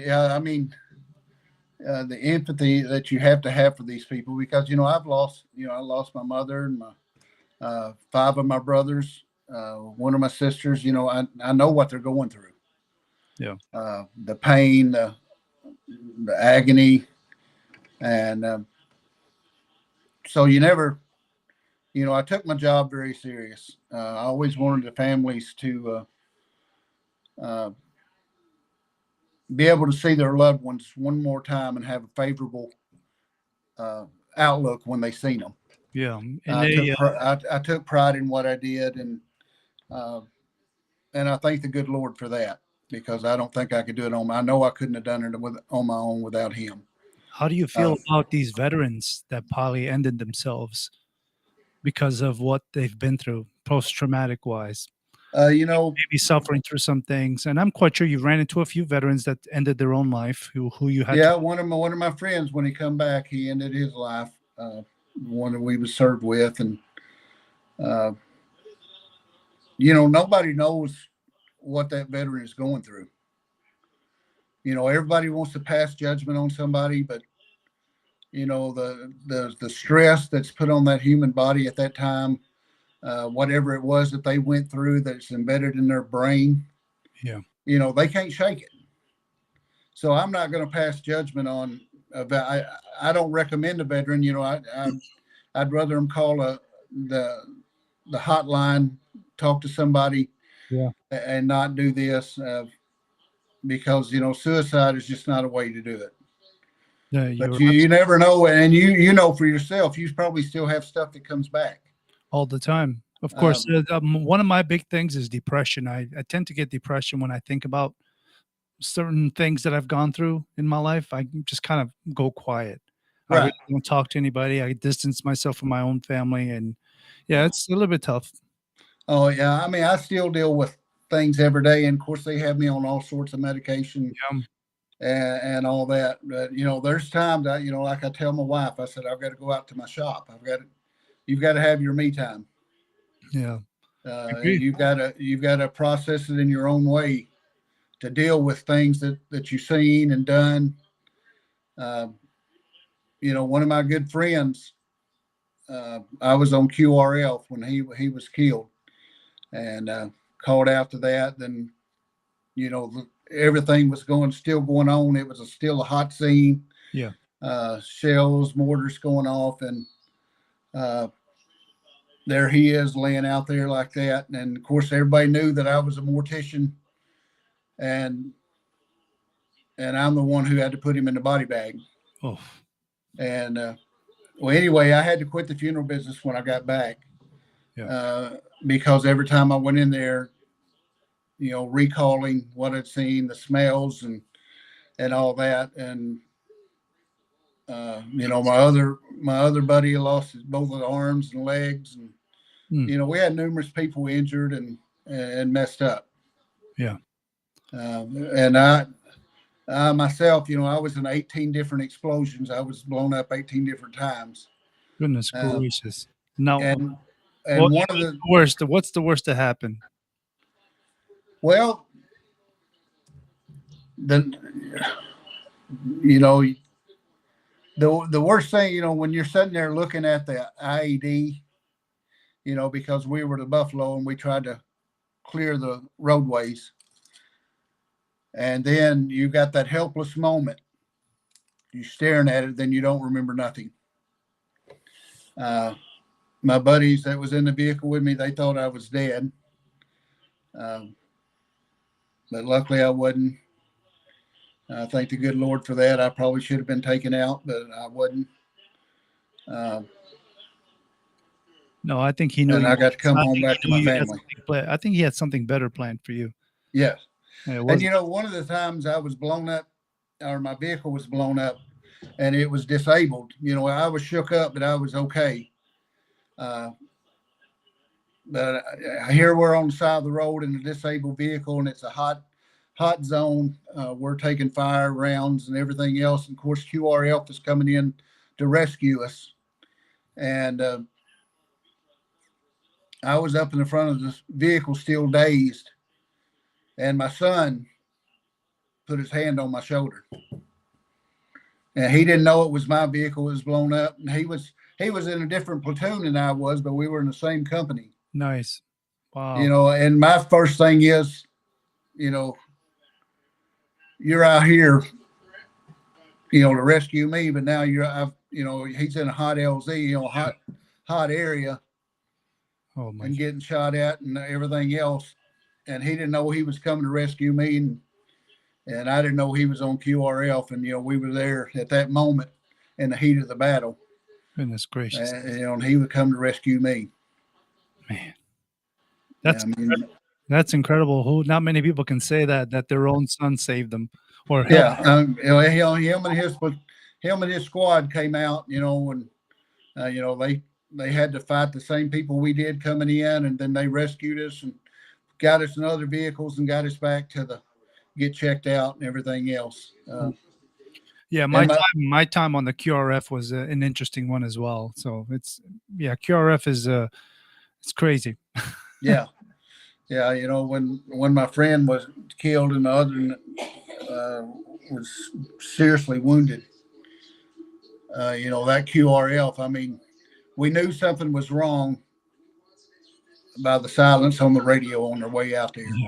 the empathy that you have to have for these people, because I lost my mother and my 5 of my brothers, 1 of my sisters. I know what they're going through. Yeah. The pain, the agony, and so I took my job very serious. I always wanted the families to be able to see their loved ones one more time and have a favorable outlook when they seen them. Yeah. And I took pride in what I did, and I thank the good Lord for that, because I don't think I could do it I know I couldn't have done it on my own without Him. how do you feel about these veterans that probably ended themselves because of what they've been through, post-traumatic wise? Maybe suffering through some things, and I'm quite sure you ran into a few veterans that ended their own life who you had. Yeah, one of my friends, when he come back, he ended his life. One that we was served with, and nobody knows what that veteran is going through. Everybody wants to pass judgment on somebody, but the stress that's put on that human body at that time, whatever it was that they went through, that's embedded in their brain. Yeah. They can't shake it. So I'm not going to pass judgment on. I don't recommend a veteran. I'd rather them call the hotline, talk to somebody, Yeah. and not do this, because suicide is just not a way to do it. Yeah, But you never know, and you know for yourself, you probably still have stuff that comes back all the time. Of course, one of my big things is depression. I tend to get depression when I think about certain things that I've gone through in my life. I just kind of go quiet. I Right. really don't talk to anybody. I distance myself from my own family, and yeah, it's a little bit tough. Oh yeah, I mean, I still deal with things every day, and of course, they have me on all sorts of medication. Yeah. And all that. But there's times like I tell my wife, I said, I've got to go out to my shop. You've got to have your me time. Yeah. You've got to process it in your own way to deal with things that you've seen and done. One of my good friends, I was on QRF when he was killed, and called after that. Then, everything was still going on. It was still a hot scene. Yeah. Shells, mortars going off, and there he is laying out there like that. And of course, everybody knew that I was a mortician, and I'm the one who had to put him in the body bag. Oh. And well, anyway, I had to quit the funeral business when I got back. Yeah. Because every time I went in there, recalling what I'd seen, the smells and all that. And, my other buddy lost both of the arms and legs. And, we had numerous people injured and messed up. Yeah. And I myself, I was in 18 different explosions. I was blown up 18 different times. Goodness gracious. Now, and one of the worst, what's the worst that happened? Well, the worst thing, when you're sitting there looking at the IED, because we were to Buffalo and we tried to clear the roadways, and then you got that helpless moment. You're staring at it, then you don't remember nothing. My buddies that was in the vehicle with me, they thought I was dead. But luckily I wasn't. I thank the good Lord for that. I probably should have been taken out, but I wasn't. Uh, No, I think he knew and you. I got to come I home think back he to knew my you had family. I think he had something better planned for you. Yes. And it And was you know, one of the times I was blown up, or my vehicle was blown up, and it was disabled. You know, I was shook up, but I was okay. Uh, but here we're on the side of the road in a disabled vehicle, and it's a hot zone. We're taking fire rounds and everything else. And of course, QRF is coming in to rescue us. And I was up in the front of this vehicle, still dazed, and my son put his hand on my shoulder. And he didn't know it was my vehicle was blown up. And he was in a different platoon than I was, but we were in the same company. nice. Wow. You know, and my first thing is, you know, you're out here, you know, to rescue me, but now you know, he's in a hot LZ, you know, hot area Oh my. and getting shot at and everything else. And he didn't know he was coming to rescue me. And I didn't know he was on QRF. And, you know, we were there at that moment in the heat of the battle. Goodness gracious. You know, and he would come to rescue me. Man. That's I mean, that's incredible. Not many people can say that their own son saved them or helped. yeah, you know, him and his squad came out, you know, and you know, they had to fight the same people we did coming in, and then they rescued us and got us in other vehicles and got us back to get checked out and everything else. Yeah, my time on the QRF was an interesting one as well. So QRF is it's crazy. Yeah. Yeah, you know, when my friend was killed and the other was seriously wounded, you know, that QRF, I mean, we knew something was wrong by the silence on the radio on their way out there. Yeah.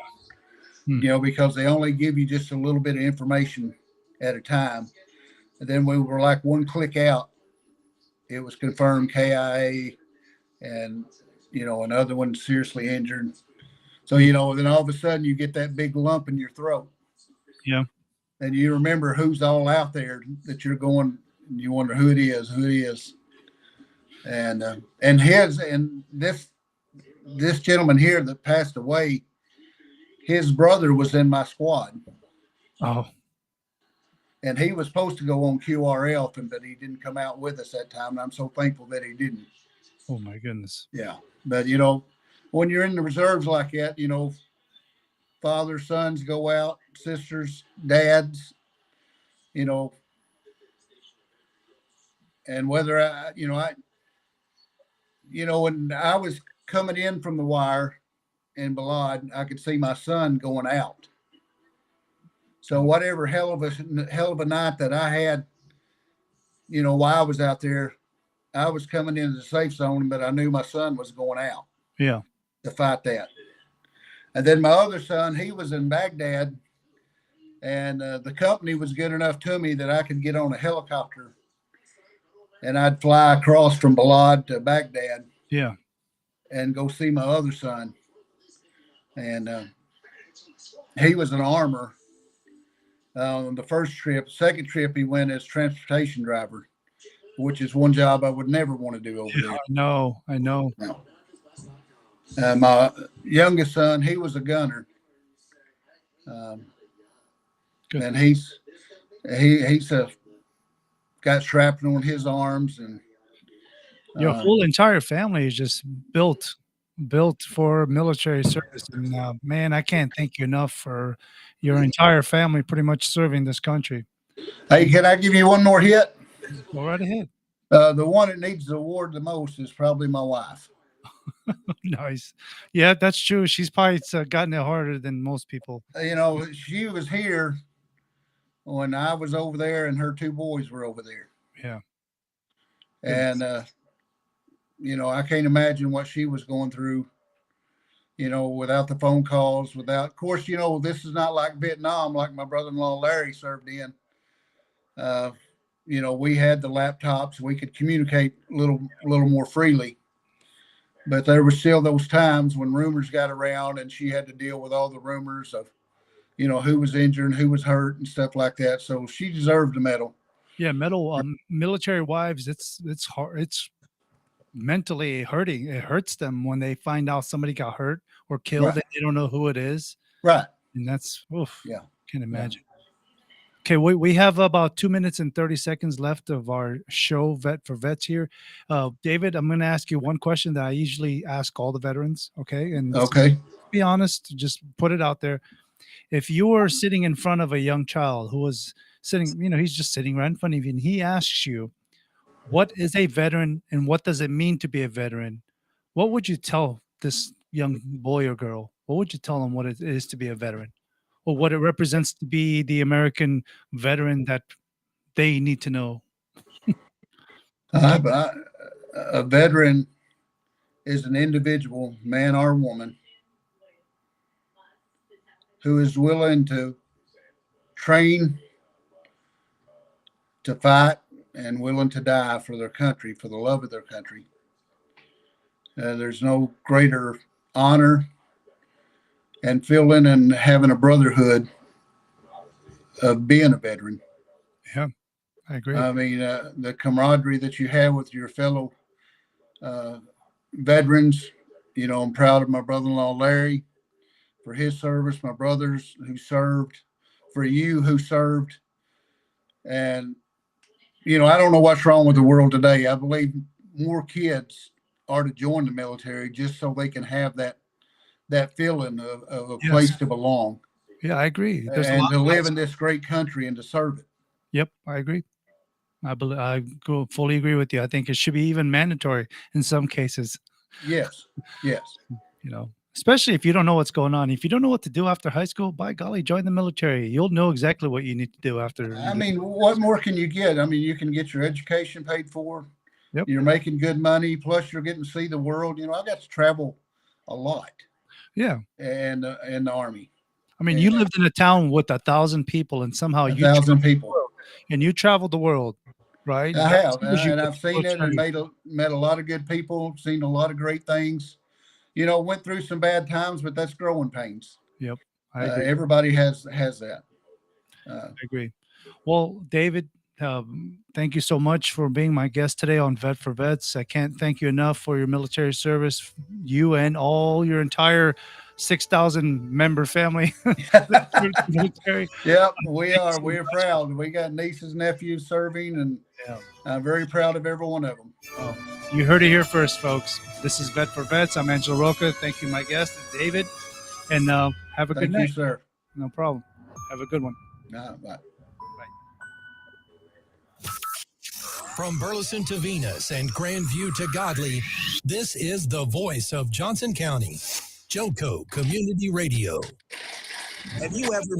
You know, because they only give you just a little bit of information at a time. And then we were like one click out, it was confirmed KIA and, you know, another one seriously injured. So, you know, then all of a sudden you get that big lump in your throat. Yeah. And you remember who's all out there that you're going, and you wonder who it is. And this gentleman here that passed away, his brother was in my squad. Oh. And he was supposed to go on QRF, but he didn't come out with us that time. And I'm so thankful that he didn't. Oh my goodness. Yeah. But, you know, when you're in the reserves like that, you know, fathers, sons go out, sisters, dads, you know, and whether when I was coming in from the wire in Balad, I could see my son going out. So whatever hell of a night that I had, you know, while I was out there, I was coming into the safe zone, but I knew my son was going out. Yeah. To fight that. And then my other son, he was in Baghdad, and the company was good enough to me that I could get on a helicopter and I'd fly across from Balad to Baghdad. Yeah. And go see my other son. And he was an armor on the first trip. Second trip, he went as transportation driver, which is one job I would never want to do over there. I know. No. My youngest son, he was a gunner. And he's got shrapnel on his arms, and your whole entire family is just built for military service. And man, I can't thank you enough for your entire family pretty much serving this country. Hey, can I give you one more hit? Go right ahead. The one that needs the award the most is probably my wife. Nice. Yeah, that's true. She's probably gotten it harder than most people. You know, she was here when I was over there and her two boys were over there. Yeah. And, you know, I can't imagine what she was going through, you know, without the phone calls, of course, you know, this is not like Vietnam, like my brother-in-law Larry served in. You know, we had the laptops, we could communicate a little more freely. But there were still those times when rumors got around and she had to deal with all the rumors of, who was injured and who was hurt and stuff like that. So she deserved a medal. Yeah, military wives, it's hard. It's mentally hurting. It hurts them when they find out somebody got hurt or killed Right. and they don't know who it is. Right. And that's, oof, Yeah. can't imagine. Okay, we have about 2 minutes and 30 seconds left of our show, Vet for Vets here. David, I'm going to ask you one question that I usually ask all the veterans, okay? And Okay. be honest, just put it out there. If you were sitting in front of a young child who was sitting, he's just sitting right in front of you, and he asks you, what is a veteran and what does it mean to be a veteran? What would you tell this young boy or girl? What would you tell them what it is to be a veteran? Or what it represents to be the American veteran that they need to know? But a veteran is an individual, man or woman, who is willing to train, to fight, and willing to die for their country, for the love of their country. There's no greater honor and feeling and having a brotherhood of being a veteran. Yeah, I agree. I mean, the camaraderie that you have with your fellow veterans. I'm proud of my brother-in-law, Larry, for his service, my brothers who served, for you who served. And, I don't know what's wrong with the world today. I believe more kids are to join the military just so they can have that feeling of a place to belong. Yeah, I agree. There's and to live in this great country and to serve it. Yep, I agree. I fully agree with you. I think it should be even mandatory in some cases. Yes. Especially if you don't know what's going on. If you don't know what to do after high school, by golly, join the military. You'll know exactly what you need to do after. I mean, what more can you get? I mean, you can get your education paid for. Yep. You're making good money. Plus, you're getting to see the world. I got to travel a lot. Yeah. And in the Army. I mean, you lived in a town with 1,000 people, and somehow 1,000 people. And you traveled the world, right? I have, and I've seen it and met a lot of good people, seen a lot of great things. Went through some bad times, but that's growing pains. Yep, I agree. Everybody has that. I agree. Well, David, thank you so much for being my guest today on Vet for Vets. I can't thank you enough for your military service, you and all your entire 6,000 member family. Military. Yep, we are. We're proud. We got nieces, nephews serving, and I'm very proud of every one of them. Oh, you heard it here first, folks. This is Vet for Vets. I'm Angelo Rocha. Thank you, my guest, David. And have a good night. Thank you, sir. No problem. Have a good one. Bye. From Burleson to Venus and Grandview to Godley, this is the voice of Johnson County, Joco Community Radio. Have you ever met